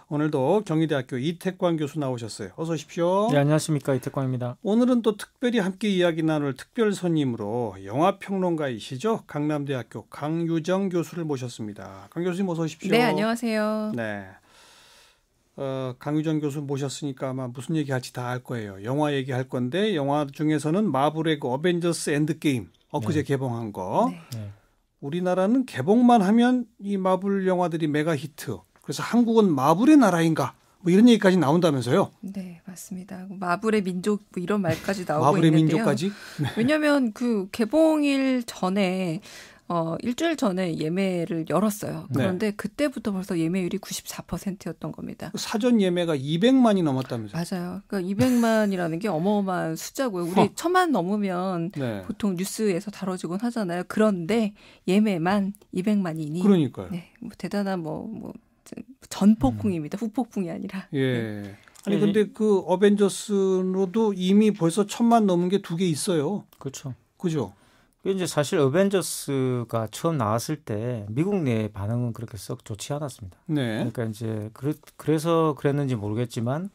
오늘도 경희대학교 이태광 교수 나오셨어요. 어서 오십시오. 네, 안녕하십니까. 이태광입니다. 오늘은 또 특별히 함께 이야기 나눌 특별 손님으로 영화평론가이시죠. 강남대학교 강유정 교수를 모셨습니다. 강 교수님 어서 오십시오. 네, 안녕하세요. 네, 강유정 교수 모셨으니까 아마 무슨 얘기할지 다 알 거예요. 영화 얘기할 건데 영화 중에서는 마블의 그 어벤져스 엔드게임 엊그제 개봉한 거. 네. 우리나라는 개봉만 하면 이 마블 영화들이 메가 히트. 그래서 한국은 마블의 나라인가? 뭐 이런 얘기까지 나온다면서요? 네, 맞습니다. 마블의 민족 뭐 이런 말까지 나오고 마블의 있는데요. 민족까지? 네. 왜냐하면 그 개봉일 전에 일주일 전에 예매를 열었어요. 그런데 그때부터 벌써 예매율이 94%였던 겁니다. 사전 예매가 200만이 넘었다면서요? 맞아요. 그러니까 200만이라는 게 어마어마한 숫자고요. 우리 1000만 넘으면 보통 뉴스에서 다뤄지곤 하잖아요. 그런데 예매만 200만이니. 그러니까요. 네, 뭐 대단한 전폭풍입니다. 후폭풍이 아니라. 예. 아니 근데 그 어벤져스로도 이미 벌써 1000만 넘은 게 2개 있어요. 그렇죠. 그죠? 이제 사실 어벤져스가 처음 나왔을 때 미국 내 반응은 그렇게 썩 좋지 않았습니다. 네. 그러니까 이제 그래서 그랬는지 모르겠지만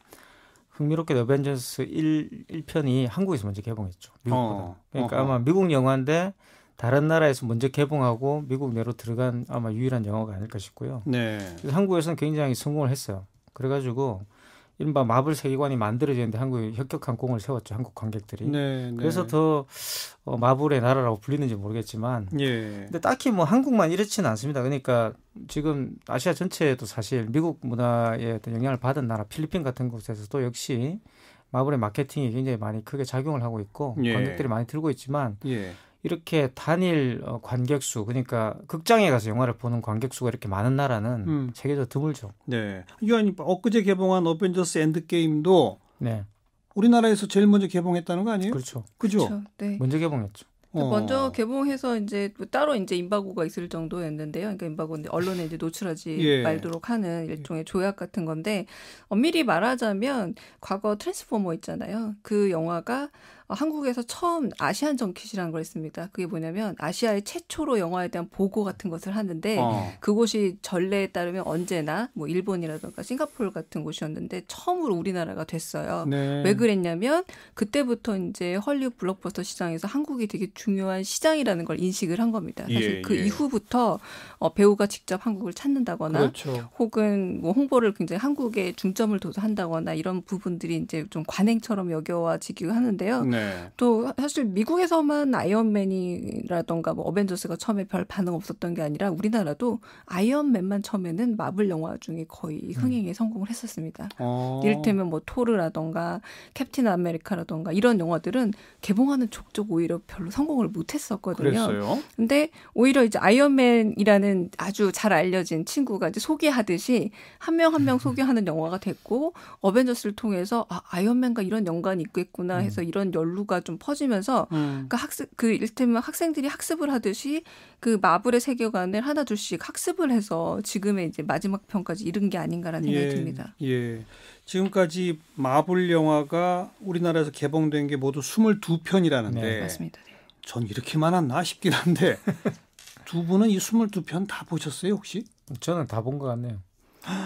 흥미롭게 어벤져스 1편이 한국에서 먼저 개봉했죠. 미국보다. 그러니까 아마 미국 영화인데 다른 나라에서 먼저 개봉하고 미국 내로 들어간 아마 유일한 영화가 아닐까 싶고요. 네. 그래서 한국에서는 굉장히 성공을 했어요. 그래가지고 이른바 마블 세계관이 만들어지는데 한국에 혁혁한 공을 세웠죠. 한국 관객들이. 네, 그래서 더 마블의 나라라고 불리는지 모르겠지만 예. 근데 딱히 뭐 한국만 이렇지는 않습니다. 그러니까 지금 아시아 전체에도 사실 미국 문화에 어떤 영향을 받은 나라 필리핀 같은 곳에서도 역시 마블의 마케팅이 굉장히 많이 크게 작용을 하고 있고 관객들이 많이 들고 있지만 이렇게 단일 관객 수, 그러니까 극장에 가서 영화를 보는 관객 수가 이렇게 많은 나라는 세계적으로 드물죠. 네. 이거 엊그제 개봉한 어벤져스 엔드게임도 네. 우리나라에서 제일 먼저 개봉했다는 거 아니에요? 그렇죠. 그죠? 그렇죠. 네. 먼저 개봉했죠. 먼저 개봉해서 이제 따로 이제 임박고가 있을 정도였는데요. 그러니까 임박고는 언론에 이제 노출하지 말도록 하는 일종의 조약 같은 건데 엄밀히 말하자면 과거 트랜스포머 있잖아요. 그 영화가 한국에서 처음 아시안 정킷이라는 걸 했습니다. 그게 뭐냐면 아시아의 최초로 영화에 대한 보고 같은 것을 하는데 그곳이 전례에 따르면 언제나 뭐 일본이라든가 싱가포르 같은 곳이었는데 처음으로 우리나라가 됐어요. 네. 왜 그랬냐면 그때부터 이제 헐리우드 블록버스터 시장에서 한국이 되게 중요한 시장이라는 걸 인식을 한 겁니다. 사실 그 이후부터 배우가 직접 한국을 찾는다거나 그렇죠. 혹은 뭐 홍보를 굉장히 한국에 중점을 둬서 한다거나 이런 부분들이 이제 좀 관행처럼 여겨지기도 하는데요. 네. 또 사실 미국에서만 아이언맨이라던가 뭐 어벤져스가 처음에 별 반응 없었던 게 아니라 우리나라도 아이언맨만 처음에는 마블 영화 중에 거의 흥행에 성공을 했었습니다. 이를테면 뭐 토르라던가 캡틴 아메리카라던가 이런 영화들은 개봉하는 족족 오히려 별로 성공을 못했었거든요. 그랬어요? 근데 오히려 이제 아이언맨이라는 아주 잘 알려진 친구가 이제 소개하듯이 한 명 한 명 소개하는 영화가 됐고 어벤져스를 통해서 아이언맨과 이런 연관이 있겠구나 해서 이런 연루가 좀 퍼지면서 그러니까 일테면 학생들이 학습을 하듯이 그 마블의 세계관을 하나 둘씩 학습을 해서 지금의 이제 마지막 편까지 이른 게 아닌가라는 생각이 듭니다. 예. 지금까지 마블 영화가 우리나라에서 개봉된 게 모두 22편이라는데 네, 맞습니다. 네. 전 이렇게 많았나 싶긴 한데 두 분은 이 22편 다 보셨어요 혹시? 저는 다 본 것 같네요.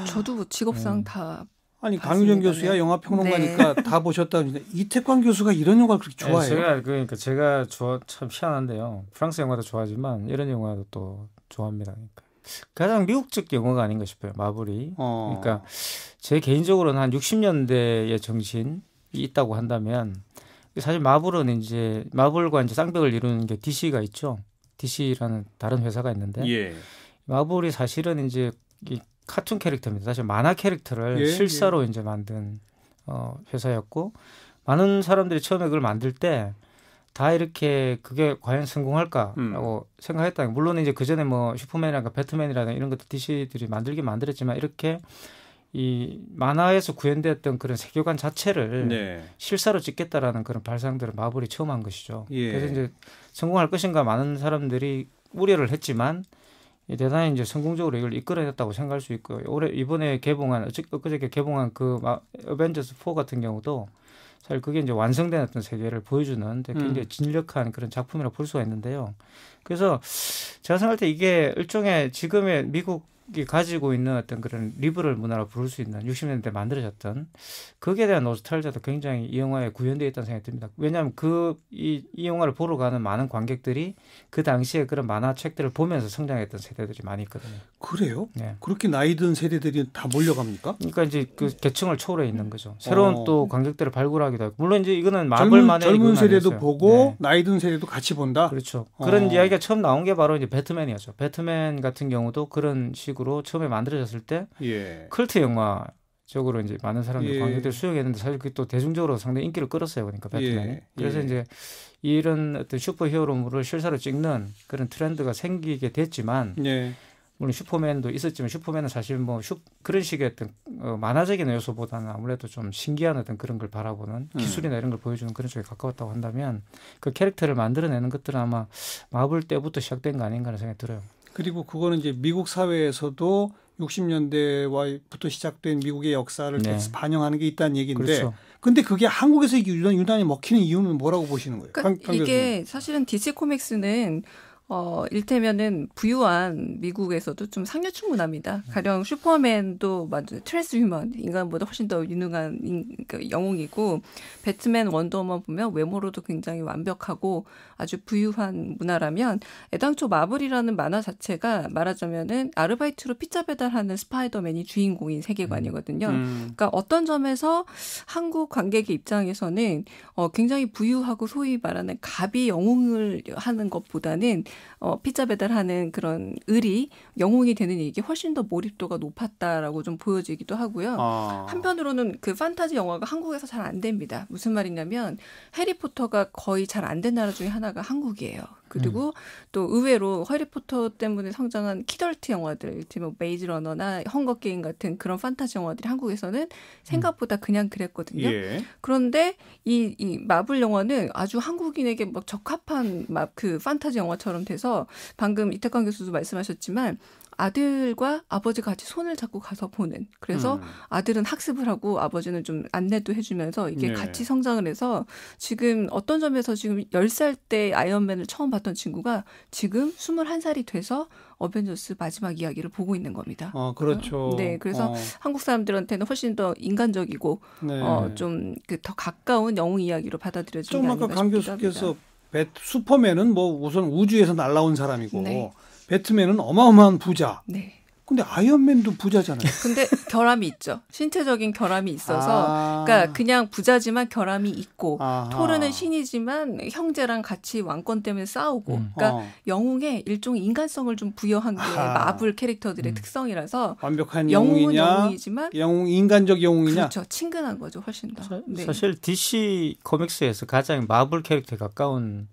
저도 직업상 다 아니 강유정 교수야 영화 평론가니까 다 보셨다는데 이태광 교수가 이런 영화를 그렇게 좋아해요? 제가 참 희한한데요. 프랑스 영화도 좋아하지만 이런 영화도 또 좋아합니다. 그러니까 가장 미국적 영화가 아닌가 싶어요. 마블이. 그러니까 제 개인적으로는 한 60년대의 정신이 있다고 한다면 사실 마블은 이제 마블과 이제 쌍벽을 이루는 게 DC가 있죠. DC라는 다른 회사가 있는데 마블이 사실은 이제 이 카툰 캐릭터입니다. 사실 만화 캐릭터를 실사로 이제 만든 회사였고 많은 사람들이 처음에 그걸 만들 때 다 이렇게 그게 과연 성공할까라고 생각했다. 물론 이제 그 전에 뭐 슈퍼맨이라든가 배트맨이라든가 이런 것도 DC들이 만들긴 만들었지만 이렇게 이 만화에서 구현되었던 그런 세계관 자체를 실사로 찍겠다라는 그런 발상들을 마블이 처음 한 것이죠. 그래서 이제 성공할 것인가 많은 사람들이 우려를 했지만 대단히 이제 성공적으로 이걸 이끌어냈다고 생각할 수 있고 이번에 엊그저께 개봉한 그 어벤져스 4 같은 경우도 사실 그게 이제 완성된 어떤 세계를 보여주는 굉장히 진력한 그런 작품이라고 볼 수가 있는데요. 그래서 제가 생각할 때 이게 일종의 지금의 미국 미국이 가지고 있는 어떤 그런 리버럴 문화로 부를 수 있는 60년대 만들어졌던 거기에 대한 노스탈지아도 굉장히 이 영화에 구현되어 있다는 생각이 듭니다. 왜냐하면 이 영화를 보러 가는 많은 관객들이 그 당시에 그런 만화책들을 보면서 성장했던 세대들이 많이 있거든요. 그래요? 네. 그렇게 나이 든 세대들이 다 몰려갑니까? 그러니까 이제 그 계층을 초월해 있는 거죠. 새로운 또 관객들을 발굴하기도 하고 물론 이제 이거는 마블만의 젊은 세대도 보고 나이 든 세대도 같이 본다. 그렇죠. 그런 이야기가 처음 나온 게 바로 이제 배트맨이었죠. 배트맨 같은 경우도 그런 식으로 처음에 만들어졌을 때 컬트 영화적으로 이제 많은 사람들이 관객들 수용했는데 사실 그게 또 대중적으로 상당히 인기를 끌었어요. 그러니까 배트맨이. 그래서 이제 이런 어떤 슈퍼히어로물을 실사로 찍는 그런 트렌드가 생기게 됐지만 물론 슈퍼맨도 있었지만 슈퍼맨은 사실 뭐 그런 식의 어떤 만화적인 요소보다는 아무래도 좀 신기한 어떤 그런 걸 바라보는 기술이나 이런 걸 보여주는 그런 쪽에 가까웠다고 한다면 그 캐릭터를 만들어내는 것들은 아마 마블 때부터 시작된 거 아닌가 하는 생각이 들어요. 그리고 그거는 이제 미국 사회에서도 60년대부터 시작된 미국의 역사를 반영하는 게 있다는 얘기인데 그렇죠. 근데 그게 한국에서 유난히 먹히는 이유는 뭐라고 보시는 거예요? 그러니까 이게 사실은 DC 코믹스는 일테면은 부유한 미국에서도 좀 상류층 문화입니다. 가령 슈퍼맨도 트랜스휴먼 인간보다 훨씬 더 유능한 영웅이고 배트맨 원더우먼 보면 외모로도 굉장히 완벽하고 아주 부유한 문화라면 애당초 마블이라는 만화 자체가 말하자면은 아르바이트로 피자 배달하는 스파이더맨이 주인공인 세계관이거든요. 그러니까 어떤 점에서 한국 관객의 입장에서는 굉장히 부유하고 소위 말하는 가비 영웅을 하는 것보다는 피자 배달하는 그런 을이 영웅이 되는 이게 훨씬 더 몰입도가 높았다라고 좀 보여지기도 하고요. 한편으로는 그 판타지 영화가 한국에서 잘 안 됩니다. 무슨 말이냐면 해리포터가 거의 잘 안 된 나라 중에 하나가 한국이에요. 그리고 또 의외로 해리포터 때문에 성장한 키덜트 영화들, 뭐 메이즈 러너나 헝거 게임 같은 그런 판타지 영화들이 한국에서는 생각보다 그냥 그랬거든요. 그런데 이 마블 영화는 아주 한국인에게 막 적합한 그 판타지 영화처럼 돼서 방금 이태광 교수도 말씀하셨지만 아들과 아버지가 같이 손을 잡고 가서 보는. 그래서 아들은 학습을 하고 아버지는 좀 안내도 해주면서 이게 같이 성장을 해서 지금 어떤 점에서 지금 10살 때 아이언맨을 처음 봤던 친구가 지금 21살이 돼서 어벤져스 마지막 이야기를 보고 있는 겁니다. 그렇죠. 네, 그래서 한국 사람들한테는 훨씬 더 인간적이고 좀 더 가까운 영웅 이야기로 받아들여지는 게 아닌가 싶기도 합니다. 강 교수께서 슈퍼맨은 뭐 우선 우주에서 날아온 사람이고 배트맨은 어마어마한 부자. 근데 아이언맨도 부자잖아요. 근데 결함이 있죠. 신체적인 결함이 있어서 그러니까 그냥 부자지만 결함이 있고 토르는 신이지만 형제랑 같이 왕권 때문에 싸우고 그러니까 영웅의 일종의 인간성을 좀 부여한 게 마블 캐릭터들의 특성이라서 완벽한 영웅은 영웅이지만 인간적 영웅이냐? 그렇죠. 친근한 거죠. 훨씬 더. 사실 DC 코믹스에서 가장 마블 캐릭터에 가까운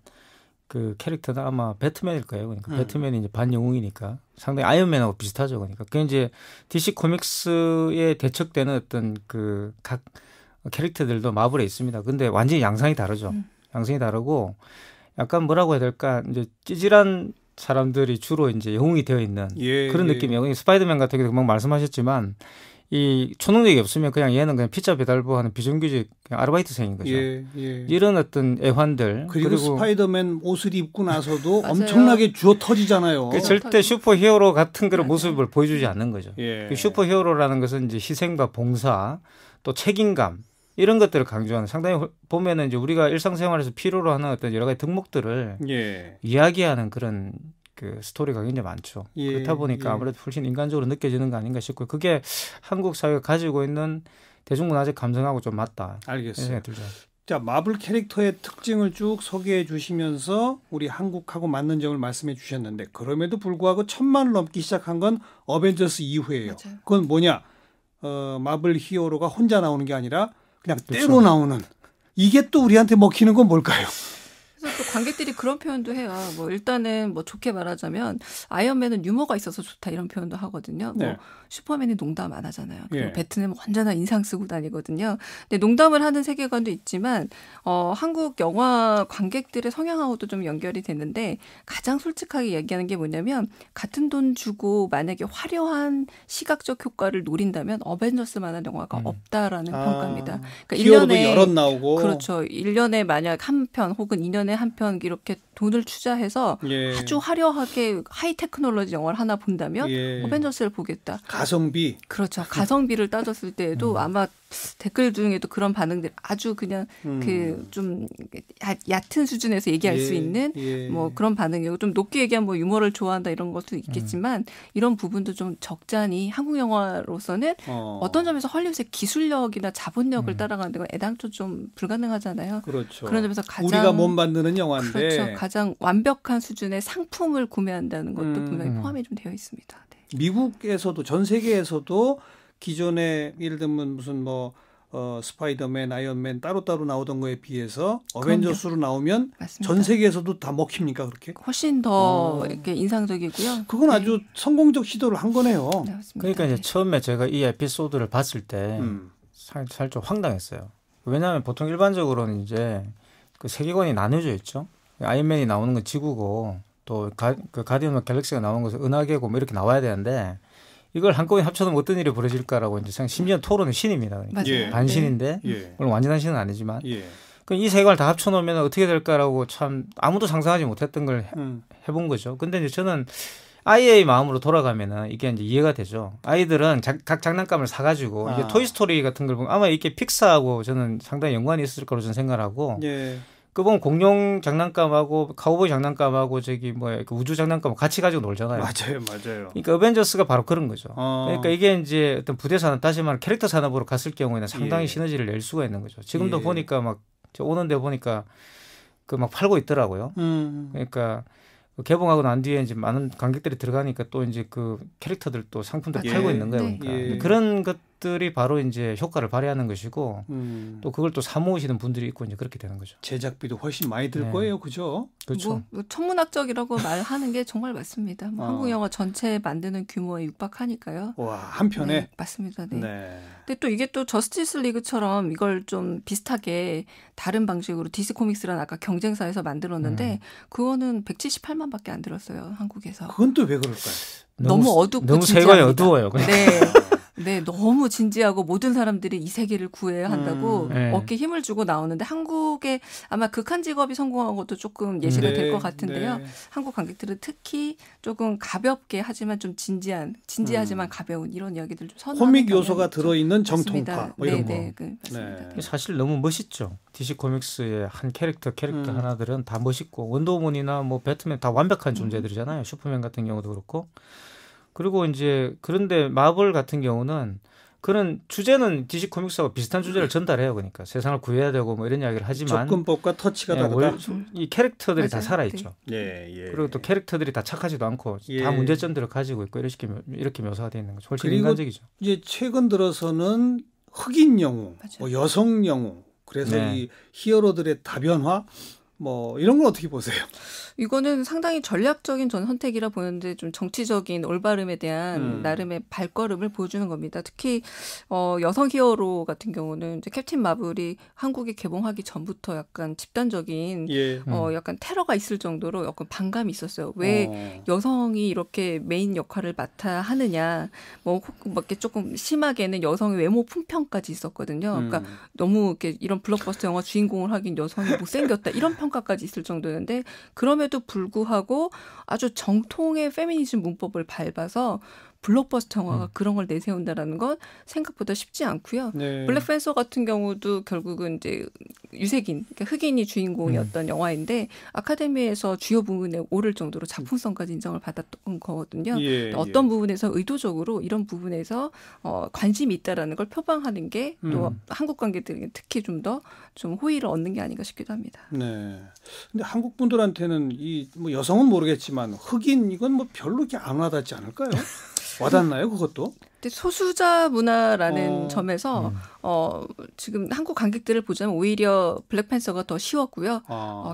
그 캐릭터는 아마 배트맨일 거예요. 그러니까 배트맨이 이제 반영웅이니까 상당히 아이언맨하고 비슷하죠. 그러니까 그게 이제 DC 코믹스에 대척되는 어떤 그 각 캐릭터들도 마블에 있습니다. 근데 완전히 양상이 다르죠. 양상이 다르고 약간 뭐라고 해야 될까? 이제 찌질한 사람들이 주로 이제 영웅이 되어 있는 그런 느낌이에요. 스파이더맨 같은 경우도 금방 말씀하셨지만 이 초능력이 없으면 그냥 얘는 그냥 피자 배달부 하는 비정규직 아르바이트생인 거죠. 이런 어떤 애환들 그리고 스파이더맨 옷을 입고 나서도 엄청나게 주워 터지잖아요. 절대 슈퍼히어로 같은 그런 모습을 보여주지 않는 거죠. 그 슈퍼히어로라는 것은 이제 희생과 봉사 또 책임감 이런 것들을 강조하는 상당히 보면은 이제 우리가 일상생활에서 필요로 하는 어떤 여러 가지 덕목들을 이야기하는 그런 그 스토리가 굉장히 많죠. 그렇다 보니까 아무래도 훨씬 인간적으로 느껴지는 거 아닌가 싶고요. 그게 한국 사회가 가지고 있는 대중문화적 감성하고 좀 맞다. 알겠어요. 자, 마블 캐릭터의 특징을 쭉 소개해 주시면서 우리 한국하고 맞는 점을 말씀해 주셨는데 그럼에도 불구하고 1000만을 넘기 시작한 건 어벤져스 이후예요. 맞아요. 그건 뭐냐? 마블 히어로가 혼자 나오는 게 아니라 그냥 때로 나오는. 이게 또 우리한테 먹히는 건 뭘까요? 그래서 또 관객들이 그런 표현도 해요. 뭐 일단은 뭐 좋게 말하자면 아이언맨은 유머가 있어서 좋다 이런 표현도 하거든요. 뭐 슈퍼맨이 농담 안 하잖아요. 그리고 배트맨은 언제나 인상 쓰고 다니거든요. 근데 농담을 하는 세계관도 있지만 한국 영화 관객들의 성향하고도 좀 연결이 되는데 가장 솔직하게 얘기하는 게 뭐냐면 같은 돈 주고 만약에 화려한 시각적 효과를 노린다면 어벤져스만한 영화가 없다라는 평가입니다. 그러니까 1년에 여럿 나오고 그렇죠. 1년에 만약 한 편 혹은 2년에 한 한 편 이렇게 돈을 투자해서 예. 아주 화려하게 하이 테크놀로지 영화를 하나 본다면 예. 어벤져스를 보겠다. 가성비. 그렇죠. 가성비를 따졌을 때에도 아마 댓글 중에도 그런 반응들 아주 그냥 그 좀 얕은 수준에서 얘기할 예. 수 있는 뭐 그런 반응이고 좀 높게 얘기하면 뭐 유머를 좋아한다 이런 것도 있겠지만 이런 부분도 좀 적잖이 한국 영화로서는 어떤 점에서 헐리우드의 기술력이나 자본력을 따라가는 데가 애당초 좀 불가능하잖아요. 그렇죠. 그런 점에서 가장 우리가 못 만드는 영화인데 그렇죠. 가장 완벽한 수준의 상품을 구매한다는 것도 분명히 포함이 좀 되어 있습니다. 네. 미국에서도 전 세계에서도 기존에 예를 들면 무슨 뭐 스파이더맨, 아이언맨 따로따로 나오던 거에 비해서 어벤져스로 나오면 맞습니다. 전 세계에서도 다 먹힙니까 그렇게? 훨씬 더 이렇게 인상적이고요. 그건 아주 성공적 시도를 한 거네요. 네, 그러니까 이제 처음에 제가 이 에피소드를 봤을 때 살짝 좀 황당했어요. 왜냐하면 보통 일반적으로는 이제 그 세계관이 나눠져 있죠. 아이언맨이 나오는 건 지구고 또 그 가디언 오브 갤럭시가 나오는 것은 은하계고 뭐 이렇게 나와야 되는데 이걸 한꺼번에 합쳐서 어떤 일이 벌어질까라고 이제 심지어 토론은 신입니다. 그러니까. 예. 반신인데 예. 물론 완전한 신은 아니지만 예. 그럼 이 세 개를 다 합쳐놓으면 어떻게 될까라고 참 아무도 상상하지 못했던 걸 해본 거죠. 근데 이제 저는 아이의 마음으로 돌아가면은 이게 이제 이해가 되죠. 아이들은 각 장난감을 사가지고 이게 토이스토리 같은 걸 보면 아마 이게 픽사하고 저는 상당히 연관이 있을 거로 저는 생각하고. 예. 그 보면 공룡 장난감하고 카우보이 장난감하고 저기 뭐 우주 장난감 같이 가지고 놀잖아요. 맞아요. 그러니까 어벤져스가 바로 그런 거죠. 그러니까 이게 이제 어떤 부대 산업 다시 말하면 캐릭터 산업으로 갔을 경우에는 상당히 시너지를 낼 수가 있는 거죠. 지금도 보니까 막 오는데 보니까 그 막 팔고 있더라고요. 그러니까 개봉하고 난 뒤에 이제 많은 관객들이 들어가니까 또 이제 그 캐릭터들 또 상품들 팔고 있는 거예요. 그러니까 그런 것들이 바로 이제 효과를 발휘하는 것이고 또 그걸 또 사모으시는 분들이 있고 이제 그렇게 되는 거죠. 제작비도 훨씬 많이 들 거예요, 그죠? 그렇죠. 뭐 천문학적이라고 말하는 게 정말 맞습니다. 뭐 한국 영화 전체 만드는 규모에 육박하니까요. 와, 한 편에 네, 맞습니다. 네. 근데 또 이게 또 저스티스 리그처럼 이걸 좀 비슷하게 다른 방식으로 DC 코믹스라는 아까 경쟁사에서 만들었는데 그거는 178만밖에 안 들었어요, 한국에서. 그건 또 왜 그럴까요? 너무 어둡고 너무 진지합니다. 세관이 어두워요. 그러니까. 네. 네, 너무 진지하고 모든 사람들이 이 세계를 구해야 한다고 어깨에 힘을 주고 나오는데 한국의 아마 극한 직업이 성공한 것도 조금 예시가 될 것 같은데요. 한국 관객들은 특히 조금 가볍게 하지만 좀 진지하지만 가벼운 이런 이야기들 좀 선호하는 코믹 요소가 들어있는 정통파 뭐 이런 거. 맞습니다. 사실 너무 멋있죠. DC 코믹스의 한 캐릭터 하나들은 다 멋있고 원더우먼이나 뭐 배트맨 다 완벽한 존재들이잖아요. 슈퍼맨 같은 경우도 그렇고. 그리고 이제 그런데 마블 같은 경우는 그런 주제는 DC 코믹스하고 비슷한 주제를 전달해요. 그러니까 세상을 구해야 되고 뭐 이런 이야기를 하지만 접근법과 터치가 다르다. 이 캐릭터들이 맞아요. 다 살아있죠. 그리고 또 캐릭터들이 다 착하지도 않고 다 문제점들을 가지고 있고 이렇게 묘사가 되어 있는 거죠. 훨씬 인간적이죠. 이제 최근 들어서는 흑인 영웅, 뭐 여성 영웅, 그래서 이 히어로들의 다변화 뭐 이런 건 어떻게 보세요? 이거는 상당히 전략적인 전 선택이라 보는데 좀 정치적인 올바름에 대한 나름의 발걸음을 보여주는 겁니다. 특히 여성 히어로 같은 경우는 이제 캡틴 마블이 한국에 개봉하기 전부터 약간 집단적인 약간 테러가 있을 정도로 약간 반감이 있었어요. 왜 여성이 이렇게 메인 역할을 맡아야 하느냐. 뭐 이렇게 조금 심하게는 여성의 외모 품평까지 있었거든요. 그러니까 너무 이렇게 이런 블록버스터 영화 주인공을 하긴 여성이 못생겼다 이런 평가까지 있을 정도였는데 그럼에도 불구하고 아주 정통의 페미니즘 문법을 밟아서 블록버스터 영화가 그런 걸 내세운다라는 건 생각보다 쉽지 않고요. 블랙팬서 같은 경우도 결국은 이제 유색인, 그러니까 흑인이 주인공이었던 영화인데 아카데미에서 주요 부분에 오를 정도로 작품성까지 인정을 받았던 거거든요. 어떤 부분에서 의도적으로 이런 부분에서 관심이 있다라는 걸 표방하는 게 또 한국 관객들에게 특히 좀 더 좀 호의를 얻는 게 아닌가 싶기도 합니다. 네. 근데 한국 분들한테는 이 뭐 여성은 모르겠지만 흑인 이건 뭐 별로 이렇게 안 와닿지 않을까요? 와닿나요, 그것도? 근데 소수자 문화라는 점에서 지금 한국 관객들을 보자면 오히려 블랙팬서가 더 쉬웠고요.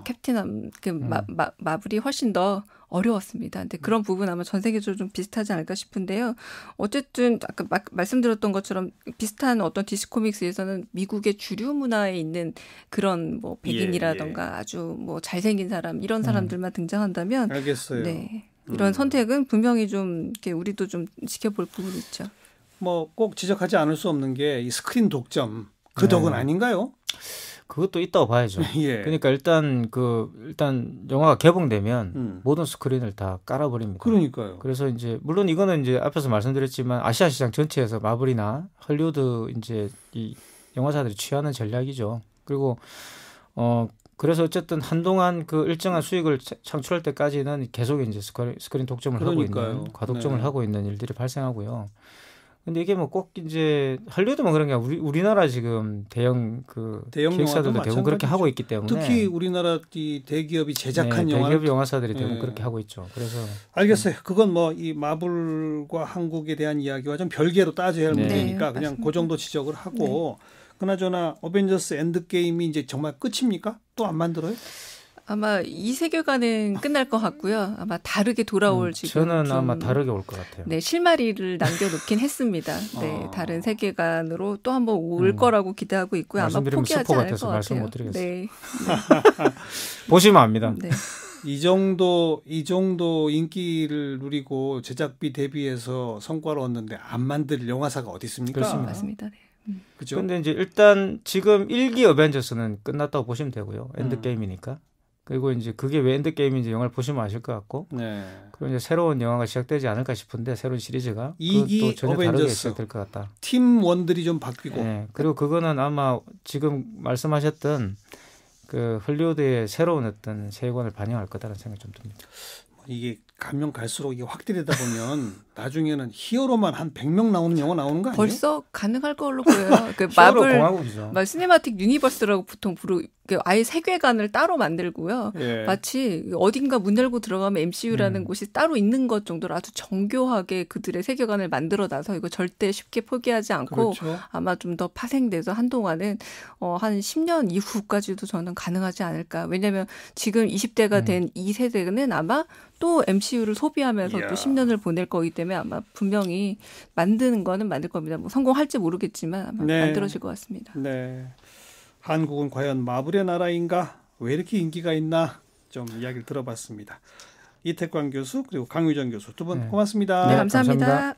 캡틴 마블이 훨씬 더 어려웠습니다. 근데 그런 부분 아마 전 세계적으로 좀 비슷하지 않을까 싶은데요. 어쨌든 아까 말씀드렸던 것처럼 비슷한 어떤 DC 코믹스에서는 미국의 주류 문화에 있는 그런 뭐 백인이라던가 아주 뭐 잘생긴 사람 이런 사람들만 등장한다면 알겠어요. 네. 이런 선택은 분명히 좀 이렇게 우리도 좀 지켜볼 부분이 있죠. 뭐 꼭 지적하지 않을 수 없는 게 이 스크린 독점 그 덕은 아닌가요? 그것도 있다고 봐야죠. 예. 그러니까 일단 영화가 개봉되면 모든 스크린을 다 깔아버립니다. 그러니까요. 그래서 이제 물론 이거는 이제 앞에서 말씀드렸지만 아시아 시장 전체에서 마블이나 헐리우드 이제 이 영화사들이 취하는 전략이죠. 그리고 그래서 어쨌든 한동안 그 일정한 수익을 창출할 때까지는 계속 이제 스크린 독점을 그러니까요. 하고 있는 과독점을 네. 하고 있는 일들이 발생하고요. 근데 이게 뭐 꼭 이제 헐리우드만 그런 게 아니라 우리나라 지금 대형 기획사들도 대부분 그렇게 하고 있기 때문에 특히 우리나라 이 대기업이 제작한 영화 대기업 영화사들이 대부분 그렇게 하고 있죠. 그래서 알겠어요. 그건 뭐 이 마블과 한국에 대한 이야기와 좀 별개로 따져야 할 문제니까 그냥 맞습니다. 그 정도 지적을 하고 그나저나 어벤져스 엔드게임이 이제 정말 끝입니까? 또 안 만들어요? 아마 이 세계관은 끝날 것 같고요. 아마 다르게 돌아올 지금 저는 아마 다르게 올 것 같아요. 네, 실마리를 남겨놓긴 했습니다. 네, 다른 세계관으로 또 한번 올 거라고 기대하고 있고요. 아마 포기하지 않을 것 같아요. 말씀 못 드리겠어요. 네. 보시면 압니다. 네. 이 정도 인기를 누리고 제작비 대비해서 성과를 얻는데 안 만들 영화사가 어디 있습니까? 그렇습니다. 맞습니다. 네. 그죠? 근데 이제 일단 지금 1기 어벤져스는 끝났다고 보시면 되고요. 엔드게임이니까. 그리고 이제 그게 왜 엔드게임인지 영화를 보시면 아실 것 같고. 네. 그리고 이제 새로운 영화가 시작되지 않을까 싶은데 새로운 시리즈가 2기 전혀 어벤져스 다르게 시작될 것 같다. 팀원들이 좀 바뀌고. 네. 그리고 그거는 아마 지금 말씀하셨던 그 헐리우드의 새로운 어떤 세계관을 반영할 거다라는 생각이 좀 듭니다. 이게 가면 갈수록 이게 확대되다 보면 나중에는 히어로만 한 100명 나오는 영화 나오는 거 아니에요? 벌써 가능할 걸로 보여요. 그 마블 시네마틱 유니버스라고 보통 아예 세계관을 따로 만들고요. 예. 마치 어딘가 문 열고 들어가면 MCU라는 곳이 따로 있는 것 정도로 아주 정교하게 그들의 세계관을 만들어놔서 이거 절대 쉽게 포기하지 않고 그렇죠. 아마 좀 더 파생돼서 한동안은 한 10년 이후까지도 저는 가능하지 않을까. 왜냐하면 지금 20대가 된 이 세대는 아마 또 MCU를 소비하면서 또 10년을 보낼 거기 때문에 아마 분명히 만드는 거는 만들 겁니다. 뭐 성공할지 모르겠지만 아마 만들어질 것 같습니다. 네. 한국은 과연 마블의 나라인가? 왜 이렇게 인기가 있나? 좀 이야기를 들어봤습니다. 이태광 교수 그리고 강유정 교수 두 분 고맙습니다. 네, 감사합니다.